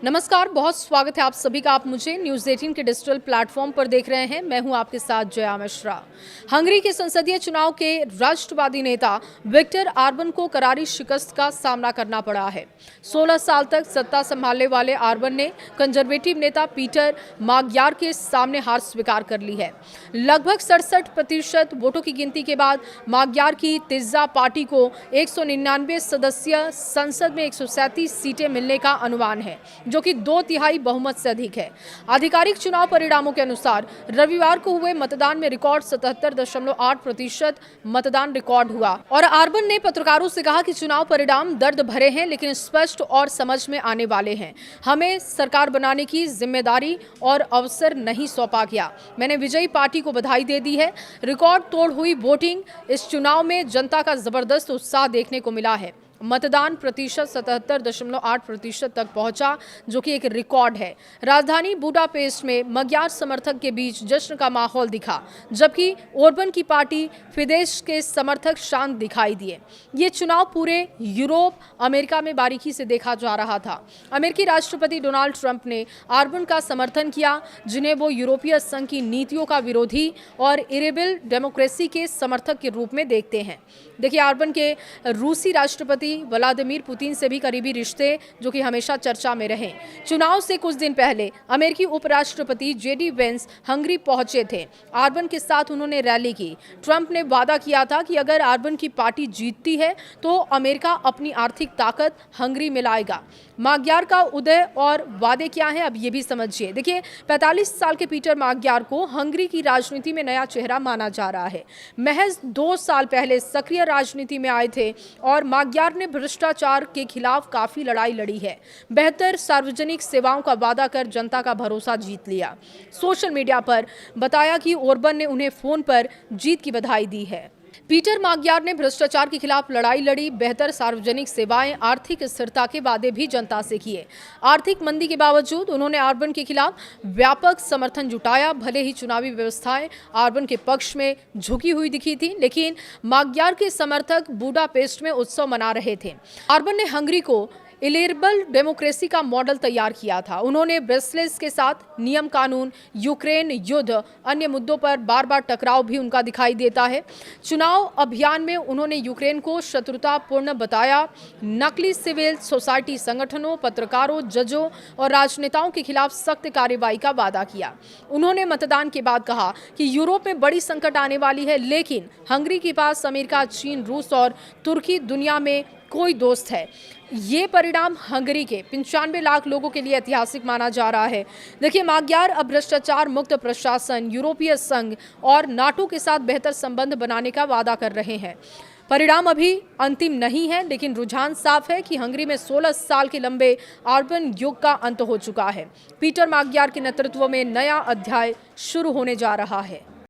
नमस्कार, बहुत स्वागत है आप सभी का। आप मुझे न्यूज़ 18 के डिजिटल प्लेटफॉर्म पर देख रहे हैं। मैं हूं आपके साथ जया मिश्रा। हंगरी के संसदीय चुनाव के राष्ट्रवादी नेता विक्टर ऑर्बन को करारी शिकस्त का सामना करना पड़ा है। 16 साल तक सत्ता संभालने वाले ऑर्बन ने कंजर्वेटिव नेता पीटर माग्यार के सामने हार स्वीकार कर ली है। लगभग 67% वोटों की गिनती के बाद माग्यार की तिज्जा पार्टी को 199 सदस्यीय संसद में 137 सीटें मिलने का अनुमान है, जो कि 2/3 बहुमत से अधिक है। आधिकारिक चुनाव परिणामों के अनुसार रविवार को हुए मतदान में रिकॉर्ड 77.8% मतदान रिकॉर्ड हुआ और ऑर्बन ने पत्रकारों से कहा कि चुनाव परिणाम दर्द भरे हैं, लेकिन स्पष्ट और समझ में आने वाले हैं। हमें सरकार बनाने की जिम्मेदारी और अवसर नहीं सौंपा गया। मैंने विजयी पार्टी को बधाई दे दी है। रिकॉर्ड तोड़ हुई वोटिंग, इस चुनाव में जनता का जबरदस्त उत्साह देखने को मिला है। मतदान प्रतिशत 77.8% तक पहुंचा, जो कि एक रिकॉर्ड है। राजधानी बुडापेस्ट में magyar समर्थक के बीच जश्न का माहौल दिखा, जबकि ऑर्बन की पार्टी फिदेश के समर्थक शांत दिखाई दिए। ये चुनाव पूरे यूरोप, अमेरिका में बारीकी से देखा जा रहा था। अमेरिकी राष्ट्रपति डोनाल्ड ट्रंप ने ऑर्बन का समर्थन किया, जिन्हें वो यूरोपीय संघ की नीतियों का विरोधी और इरेबल डेमोक्रेसी के समर्थक के रूप में देखते हैं। देखिए, ऑर्बन के रूसी राष्ट्रपति व्लादिमीर पुतिन से भी करीबी रिश्ते, जो कि हमेशा चर्चा में रहे। चुनाव से कुछ दिन पहले अमेरिकी उपराष्ट्रपति जेडी वेंस हंगरी पहुंचे थे। ऑर्बन के साथ उन्होंने रैली की। ट्रंप ने वादा किया था कि अगर ऑर्बन की पार्टी जीतती है तो अमेरिका अपनी आर्थिक ताकत हंगरी में लाएगा। magyar का उदय और वादे क्या हैं, अब ये भी समझिए। देखिए, 45 साल के पीटर magyar को हंगरी की राजनीति में नया चेहरा माना जा रहा है। महज 2 साल पहले सक्रिय राजनीति में आए थे और magyar ने भ्रष्टाचार के खिलाफ काफी लड़ाई लड़ी है। बेहतर सार्वजनिक सेवाओं का वादा कर जनता का भरोसा जीत लिया। सोशल मीडिया पर बताया कि ऑर्बन ने उन्हें फोन पर जीत की बधाई दी है। पीटर magyar ने भ्रष्टाचार के खिलाफ लड़ाई लड़ी, बेहतर सार्वजनिक सेवाएं, आर्थिक स्थिरता के वादे भी जनता से किए। आर्थिक मंदी के बावजूद उन्होंने ऑर्बन के खिलाफ व्यापक समर्थन जुटाया। भले ही चुनावी व्यवस्थाएं ऑर्बन के पक्ष में झुकी हुई दिखी थी, लेकिन magyar के समर्थक बुडापेस्ट में उत्सव मना रहे थे। ऑर्बन ने हंगरी को इलेबल डेमोक्रेसी का मॉडल तैयार किया था। उन्होंने ब्रसेल्स के साथ नियम कानून, यूक्रेन युद्ध, अन्य मुद्दों पर बार बार टकराव भी उनका दिखाई देता है। चुनाव अभियान में उन्होंने यूक्रेन को शत्रुतापूर्ण बताया। नकली सिविल सोसाइटी संगठनों, पत्रकारों, जजों और राजनेताओं के खिलाफ सख्त कार्रवाई का वादा किया। उन्होंने मतदान के बाद कहा कि यूरोप में बड़ी संकट आने वाली है, लेकिन हंगरी के पास अमेरिका, चीन, रूस और तुर्की दुनिया में कोई दोस्त है। ये परिणाम हंगरी के 95 लाख लोगों के लिए ऐतिहासिक माना जा रहा है। देखिए, magyar अब भ्रष्टाचार मुक्त प्रशासन, यूरोपीय संघ और नाटो के साथ बेहतर संबंध बनाने का वादा कर रहे हैं। परिणाम अभी अंतिम नहीं है, लेकिन रुझान साफ है कि हंगरी में 16 साल के लंबे ऑर्बन युग का अंत हो चुका है। पीटर magyar के नेतृत्व में नया अध्याय शुरू होने जा रहा है।